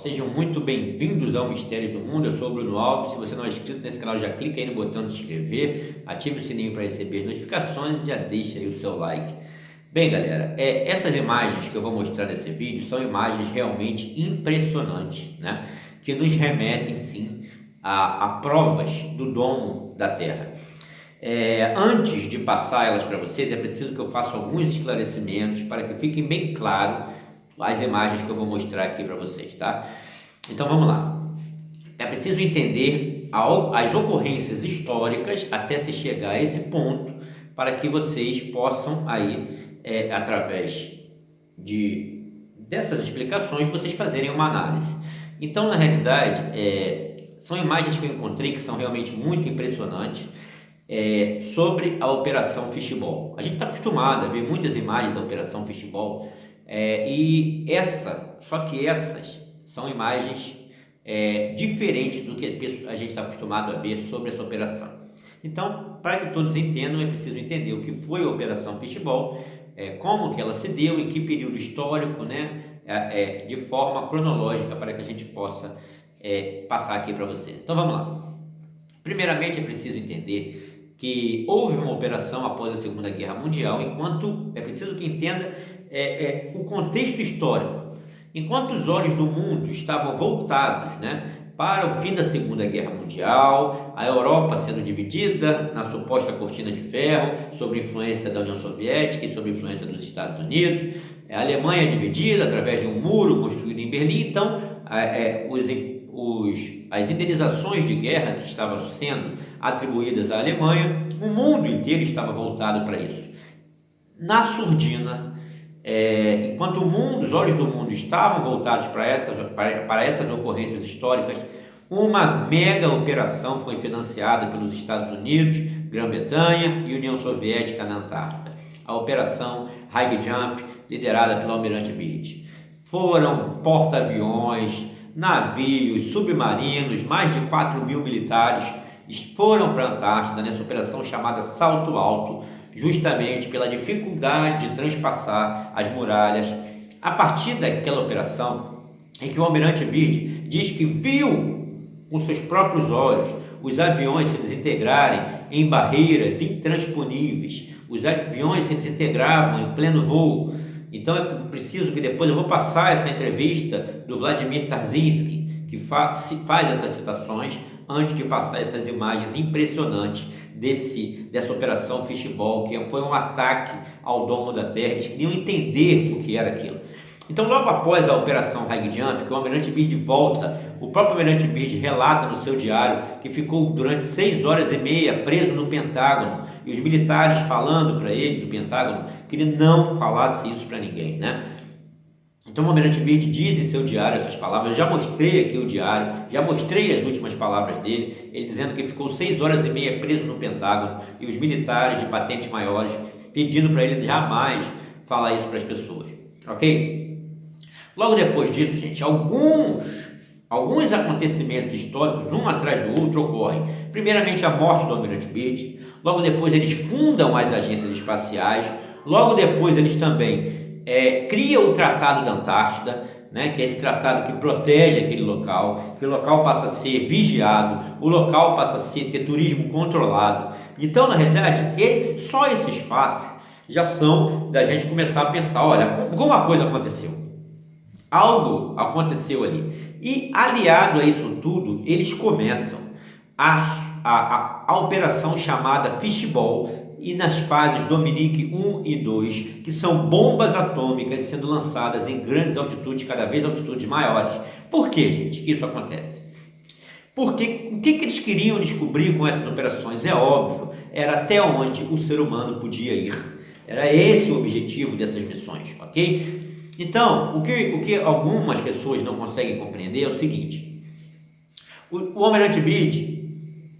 Sejam muito bem-vindos ao Mistérios do Mundo. Eu sou o Bruno Alves. Se você não é inscrito nesse canal, já clica aí no botão de se inscrever, ative o sininho para receber as notificações e já deixa aí o seu like. Bem, galera, essas imagens que eu vou mostrar nesse vídeo são imagens realmente impressionantes, né? Que nos remetem, sim, a provas do domo da Terra. Antes de passar elas para vocês, é preciso que eu faça alguns esclarecimentos para que fiquem bem claro as imagens que eu vou mostrar aqui para vocês, tá? Então vamos lá. É preciso entender as ocorrências históricas até se chegar a esse ponto, para que vocês possam aí, através dessas explicações, vocês fazerem uma análise. Então, na realidade, são imagens que eu encontrei que são realmente muito impressionantes sobre a Operação Fishball. A gente está acostumado a ver muitas imagens da Operação Fishball, só que essas são imagens diferentes do que a gente está acostumado a ver sobre essa operação. Então, para que todos entendam, é preciso entender o que foi a Operação Fishball, como que ela se deu, em que período histórico, né, de forma cronológica, para que a gente possa passar aqui para vocês. Então vamos lá. Primeiramente é preciso entender que houve uma operação após a Segunda Guerra Mundial, é preciso que entenda o contexto histórico. Enquanto os olhos do mundo estavam voltados, né, para o fim da Segunda Guerra Mundial, a Europa sendo dividida na suposta cortina de ferro, sob influência da União Soviética e sob influência dos Estados Unidos, a Alemanha dividida através de um muro construído em Berlim. Então, as indenizações de guerra que estavam sendo atribuídas à Alemanha, o mundo inteiro estava voltado para isso. Na surdina, enquanto os olhos do mundo estavam voltados para essas ocorrências históricas, uma mega operação foi financiada pelos Estados Unidos, Grã-Bretanha e União Soviética na Antártida. A Operação High Jump, liderada pelo Almirante Byrd. Foram porta-aviões, navios, submarinos, mais de 4 mil militares foram para a Antártida nessa operação chamada Salto Alto, justamente pela dificuldade de transpassar as muralhas. A partir daquela operação, em que o Almirante Byrd diz que viu com seus próprios olhos os aviões se desintegrarem em barreiras intransponíveis, os aviões se desintegravam em pleno voo. Então é preciso que depois eu vou passar essa entrevista do Vladimir Tarzinski, que faz essas citações, antes de passar essas imagens impressionantes dessa Operação Fishball, que foi um ataque ao domo da Terra. Eles queriam entender o que era aquilo. Então, logo após a Operação High Jump, que o Almirante Byrd volta, o próprio Almirante Byrd relata no seu diário que ficou durante 6 horas e meia preso no Pentágono, e os militares falando para ele do Pentágono que ele não falasse isso para ninguém, né? Então o Almirante Byrd diz em seu diário essas palavras. Eu já mostrei aqui o diário, já mostrei as últimas palavras dele, ele dizendo que ficou 6 horas e meia preso no Pentágono, e os militares de patentes maiores pedindo para ele jamais falar isso para as pessoas, ok? Logo depois disso, gente, alguns acontecimentos históricos, um atrás do outro, ocorrem. Primeiramente, a morte do Almirante Byrd. Logo depois, eles fundam as agências espaciais. Logo depois, eles também criam o Tratado da Antártida, né, que é esse tratado que protege aquele local, que o local passa a ser vigiado, o local passa a ter turismo controlado. Então, na realidade, só esses fatos já são da gente começar a pensar, olha, alguma coisa aconteceu. Algo aconteceu ali. E aliado a isso tudo, eles começam a operação chamada Fishball, e nas fases Dominique 1 e 2, que são bombas atômicas sendo lançadas em grandes altitudes, cada vez altitudes maiores. Por que, gente, que isso acontece? Porque o que eles queriam descobrir com essas operações? É óbvio, era até onde o ser humano podia ir. Era esse o objetivo dessas missões, ok? Então, o que algumas pessoas não conseguem compreender é o seguinte: o Almirante Byrd,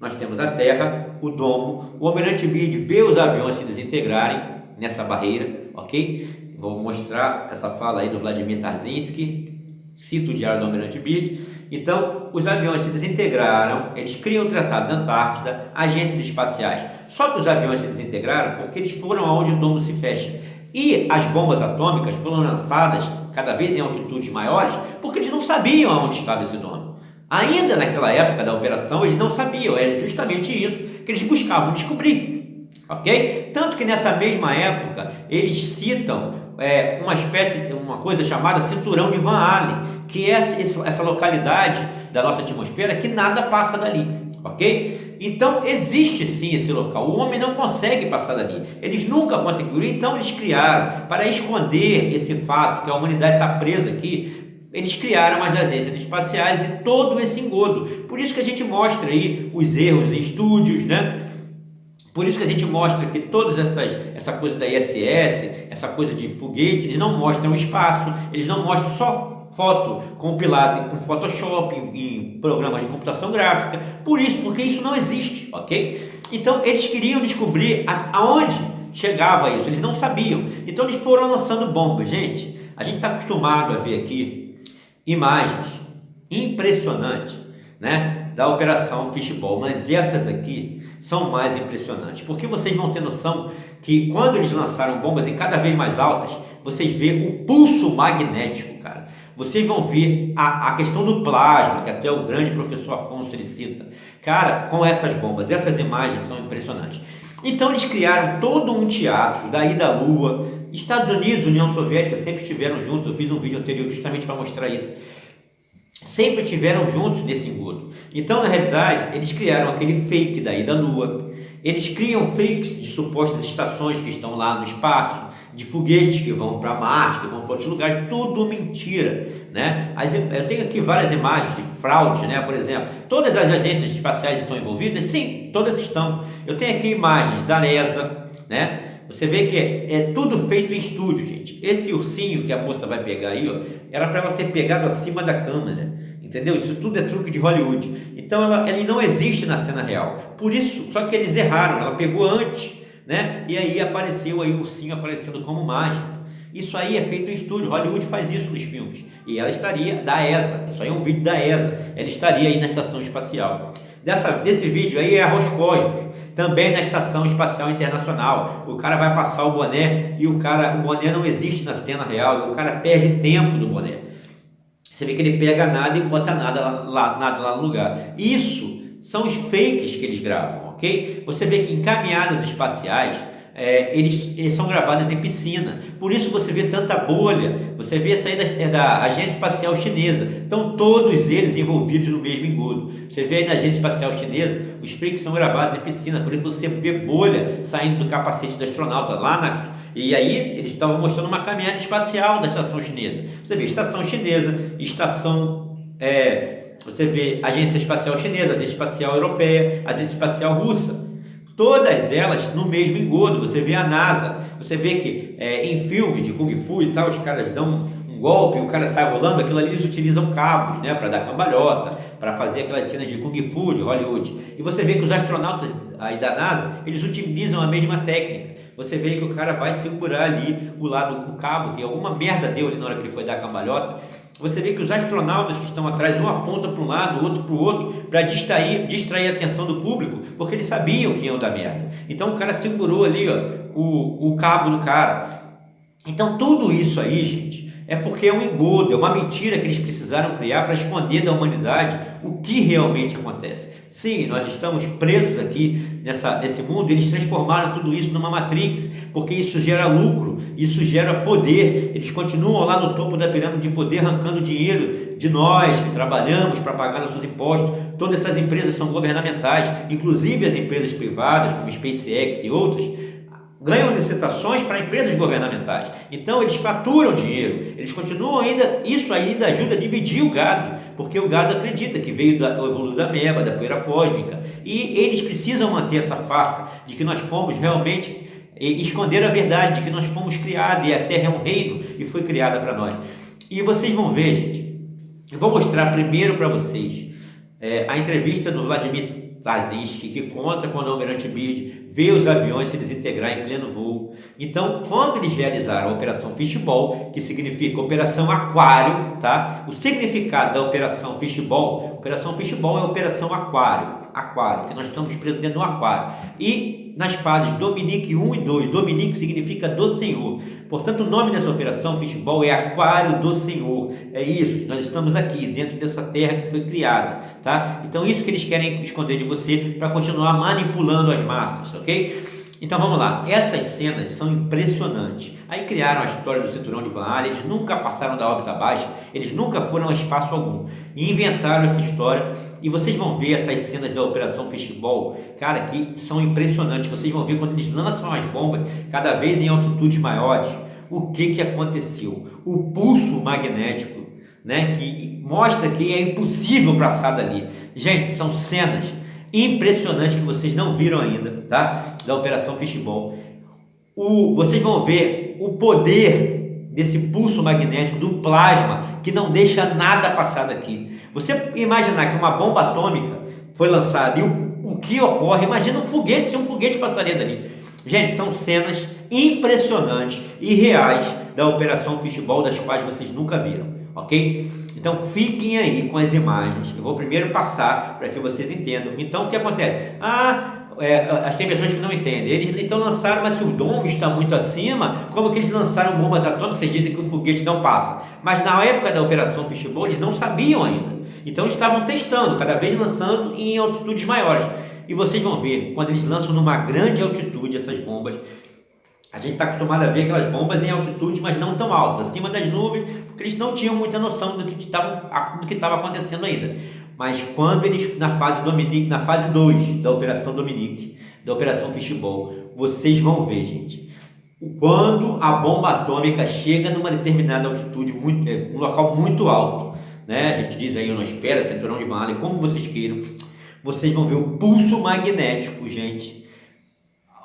nós temos a Terra, o domo, o Almirante Byrd vê os aviões se desintegrarem nessa barreira, ok? Vou mostrar essa fala aí do Vladimir Tarzinski, cito o diário do Almirante Byrd. Então, os aviões se desintegraram, eles criam o Tratado da Antártida, agências espaciais. Só que os aviões se desintegraram porque eles foram aonde o domo se fecha. E as bombas atômicas foram lançadas cada vez em altitudes maiores, porque eles não sabiam aonde estava esse dono. Ainda naquela época da operação, eles não sabiam, era justamente isso que eles buscavam descobrir, ok? Tanto que nessa mesma época, eles citam uma coisa chamada Cinturão de Van Allen, que é essa localidade da nossa atmosfera que nada passa dali, ok? Então existe sim esse local, o homem não consegue passar dali, eles nunca conseguiram, então eles criaram, para esconder esse fato que a humanidade está presa aqui, eles criaram as agências espaciais e todo esse engodo. Por isso que a gente mostra aí os erros em estúdios, né? Por isso que a gente mostra que todas essa coisa da ISS, essa coisa de foguete, eles não mostram o espaço, eles não mostram só foto compilada com Photoshop, em programas de computação gráfica, porque isso não existe, ok? Então eles queriam descobrir aonde chegava isso, eles não sabiam, então eles foram lançando bombas. Gente, a gente está acostumado a ver aqui imagens impressionantes, né, da Operação Fishball, mas essas aqui são mais impressionantes, porque vocês vão ter noção que quando eles lançaram bombas em cada vez mais altas, vocês vê o pulso magnético, cara. Vocês vão ver a questão do plasma, que até o grande professor Afonso ele cita. Cara, com essas bombas, essas imagens são impressionantes. Então eles criaram todo um teatro da ida à Lua. Estados Unidos, União Soviética sempre estiveram juntos. Eu fiz um vídeo anterior justamente para mostrar isso. Sempre estiveram juntos nesse engodo. Então, na realidade, eles criaram aquele fake da ida à Lua. Eles criam fakes de supostas estações que estão lá no espaço, de foguetes que vão para Marte, que vão para outros lugares, tudo mentira, né? Eu tenho aqui várias imagens de fraude, né? Por exemplo, todas as agências espaciais estão envolvidas? Sim, todas estão. Eu tenho aqui imagens da ESA, né? Você vê que é tudo feito em estúdio, gente. Esse ursinho que a moça vai pegar aí, ó, era para ela ter pegado acima da câmera, entendeu? Isso tudo é truque de Hollywood. Então ele não existe na cena real. Por isso, só que eles erraram, ela pegou antes, né? E aí apareceu aí o ursinho aparecendo como mágica. Isso aí é feito em estúdio, Hollywood faz isso nos filmes. E ela estaria da ESA, isso aí é um vídeo da ESA, ela estaria aí na estação espacial. Desse vídeo aí é a Roscosmos, também na Estação Espacial Internacional. O cara vai passar o boné e o boné não existe na cena real, e o cara perde tempo do boné. Você vê que ele pega nada e bota nada lá no lugar. Isso são os fakes que eles gravam, ok? Você vê que em caminhadas espaciais, eles são gravadas em piscina. Por isso você vê tanta bolha. Você vê essa aí da Agência Espacial Chinesa. Estão todos eles envolvidos no mesmo engodo. Você vê aí na Agência Espacial Chinesa, os fakes são gravados em piscina. Por isso você vê bolha saindo do capacete do astronauta e aí eles estavam mostrando uma caminhada espacial da estação chinesa. Você vê estação chinesa, você vê Agência Espacial Chinesa, Agência Espacial Europeia, Agência Espacial Russa. Todas elas no mesmo engodo. Você vê a NASA, você vê que em filmes de Kung Fu e tal, os caras dão um golpe, o cara sai rolando, aquilo ali eles utilizam cabos, né, para dar cambalhota, para fazer aquelas cenas de Kung Fu, de Hollywood. E você vê que os astronautas aí da NASA, eles utilizam a mesma técnica. Você vê que o cara vai segurar ali o cabo, que alguma merda deu ali na hora que ele foi dar a cambalhota. Você vê que os astronautas que estão atrás, um aponta para um lado, o outro para o outro, para distrair a atenção do público, porque eles sabiam que iam dar merda. Então o cara segurou ali, ó, o cabo do cara. Então tudo isso aí, gente, é porque é um engodo, é uma mentira que eles precisaram criar para esconder da humanidade o que realmente acontece. Sim, nós estamos presos aqui nesse mundo. Eles transformaram tudo isso numa Matrix, porque isso gera lucro, isso gera poder. Eles continuam lá no topo da pirâmide de poder, arrancando dinheiro de nós que trabalhamos para pagar nossos impostos. Todas essas empresas são governamentais, inclusive as empresas privadas, como SpaceX e outras, ganham licitações para empresas governamentais. Então eles faturam dinheiro, eles continuam isso ainda ajuda a dividir o gado, porque o gado acredita que veio do evoluo da ameba, da poeira cósmica, e eles precisam manter essa farsa de que nós fomos realmente esconder a verdade, de que nós fomos criados e a Terra é um reino e foi criada para nós. E vocês vão ver, gente, eu vou mostrar primeiro para vocês a entrevista do Vladimir Tarzinski, que conta quando o Almirante Byrd vê os aviões se desintegrar em pleno voo. Então, quando eles realizaram a Operação Fishball, que significa Operação Aquário, tá? O significado da Operação Fishball é Operação Aquário. aquário, porque nós estamos presos dentro de um aquário. E nas fases Dominique 1 e 2, Dominique significa do Senhor. Portanto, o nome dessa operação Fishball é Aquário do Senhor. É isso, nós estamos aqui, dentro dessa terra que foi criada, tá? Então, isso que eles querem esconder de você para continuar manipulando as massas, ok? Então vamos lá, essas cenas são impressionantes. Aí criaram a história do cinturão de Van Allen, eles nunca passaram da órbita baixa, eles nunca foram a espaço algum. E inventaram essa história e vocês vão ver essas cenas da Operação Fishball, cara, que são impressionantes. Vocês vão ver quando eles lançam as bombas, cada vez em altitudes maiores, o que aconteceu. O pulso magnético, né, que mostra que é impossível passar dali. Gente, são cenas impressionante que vocês não viram ainda, tá? Da Operação Fishball. Vocês vão ver o poder desse pulso magnético, do plasma, que não deixa nada passar daqui. Você imaginar que uma bomba atômica foi lançada e o que ocorre, imagina um foguete, se um foguete passaria dali. Gente, são cenas impressionantes e reais da Operação Fishball, das quais vocês nunca viram, ok? Então fiquem aí com as imagens. Eu vou primeiro passar para que vocês entendam. Então o que acontece? Tem pessoas que não entendem. Eles então lançaram, mas se o domo está muito acima, como que eles lançaram bombas atômicas? Vocês dizem que o foguete não passa. Mas na época da Operação Fishball eles não sabiam ainda. Então eles estavam testando, cada vez lançando em altitudes maiores. E vocês vão ver, quando eles lançam numa grande altitude essas bombas, a gente está acostumado a ver aquelas bombas em altitudes, mas não tão altas, acima das nuvens, porque eles não tinham muita noção do que estava acontecendo ainda. Mas quando eles, na fase Dominique, na fase 2 da Operação Dominique, da Operação Fishball, vocês vão ver, gente, quando a bomba atômica chega numa determinada altitude, um local muito alto, né? A gente diz aí ionosfera, cinturão de Van Allen, como vocês queiram, vocês vão ver o pulso magnético, gente,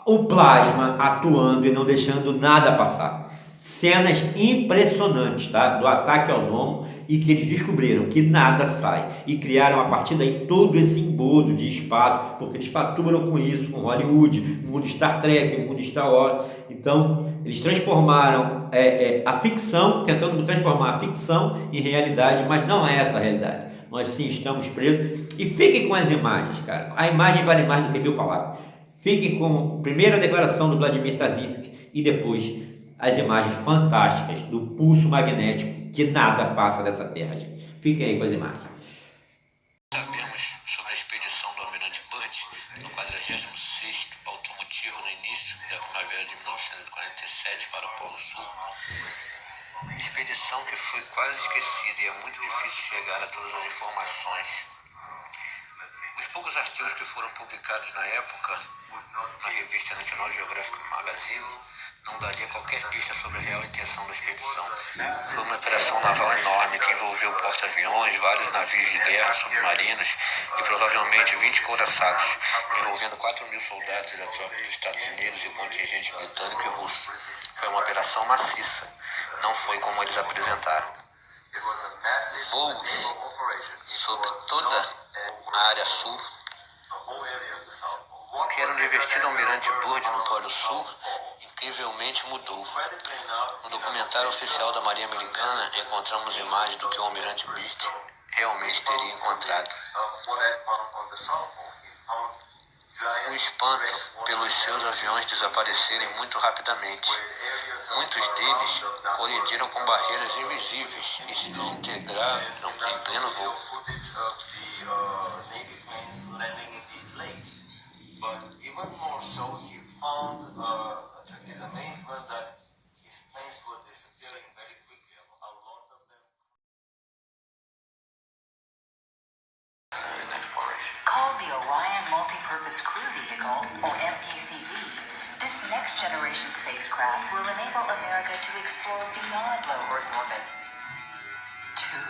o plasma atuando e não deixando nada passar. Cenas impressionantes, tá? Do ataque ao domo, e que eles descobriram que nada sai e criaram a partir daí todo esse embodo de espaço, porque eles faturam com isso, com Hollywood, mundo Star Trek, mundo Star Wars. Então eles transformaram a ficção, tentando transformar a ficção em realidade, mas não é essa a realidade. Nós sim estamos presos. E fiquem com as imagens, cara. A imagem vale mais do que 1000 palavras. Fiquem com a primeira declaração do Vladimir Tarzinski e depois as imagens fantásticas do pulso magnético, que nada passa dessa terra, gente. Fiquem aí com as imagens. Sabemos sobre a expedição do Almirante Byrd no 46º automotivo no início da primavera de 1947 para o Polo Sul. Expedição que foi quase esquecida e é muito difícil chegar a todas as informações. Os poucos artigos que foram publicados na época, na revista National Geographic Magazine, não daria qualquer pista sobre a real intenção da expedição. Foi uma operação naval enorme que envolveu porta-aviões, vários navios de guerra, submarinos e provavelmente 20 couraçados, envolvendo 4.000 soldados da tropa dos Estados Unidos e contingente britânico e russo. Foi uma operação maciça, não foi como eles apresentaram. Voos sobre toda a área sul, o que era um divertido Almirante Byrd no Polo Sul, incrivelmente mudou. No documentário oficial da Marinha Americana, encontramos imagens do que o Almirante Byrd realmente teria encontrado. Um espanto pelos seus aviões desaparecerem muito rapidamente. Muitos deles colidiram com barreiras invisíveis e se desintegraram em pleno voo. Called the Orion Multi-Purpose Crew Vehicle, or MPCV, this next-generation spacecraft will enable America to explore beyond low Earth orbit. 2.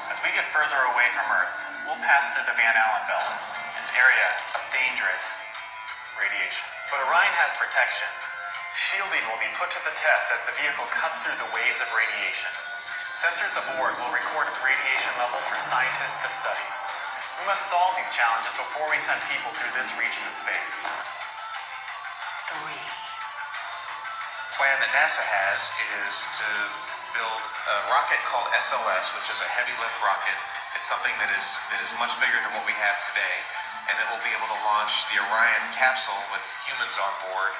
As we get further away from Earth, we'll pass through the Van Allen belts, an area of dangerous radiation. But Orion has protection. Shielding will be put to the test as the vehicle cuts through the waves of radiation. Sensors aboard will record radiation levels for scientists to study. We must solve these challenges before we send people through this region of space. 3. The plan that NASA has is to build rocket called SLS, which is a heavy lift rocket. It's something that is much bigger than what we have today, and it will be able to launch the Orion capsule with humans on board,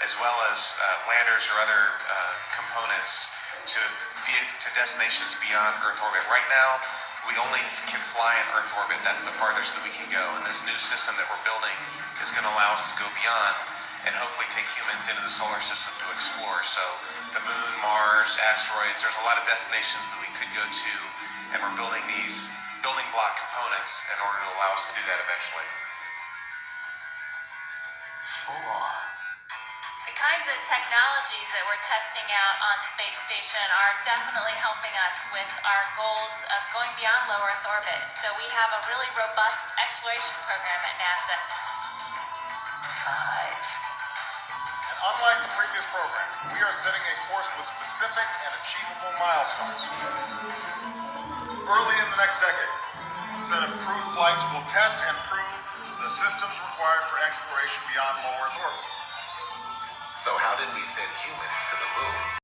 as well as landers or other components to destinations beyond Earth orbit. Right now, we only can fly in Earth orbit. That's the farthest that we can go. And this new system that we're building is going to allow us to go beyond and hopefully take humans into the solar system to explore. So the moon, Mars, asteroids, there's a lot of destinations that we could go to, and we're building these building block components in order to allow us to do that eventually. 4. The kinds of technologies that we're testing out on Space Station are definitely helping us with our goals of going beyond low Earth orbit. So we have a really robust exploration program at NASA. 5. And unlike the previous program, we are setting a course with specific and achievable milestones. Early in the next decade, a set of crewed flights will test and prove the systems required for exploration beyond low Earth orbit. So how did we send humans to the moon?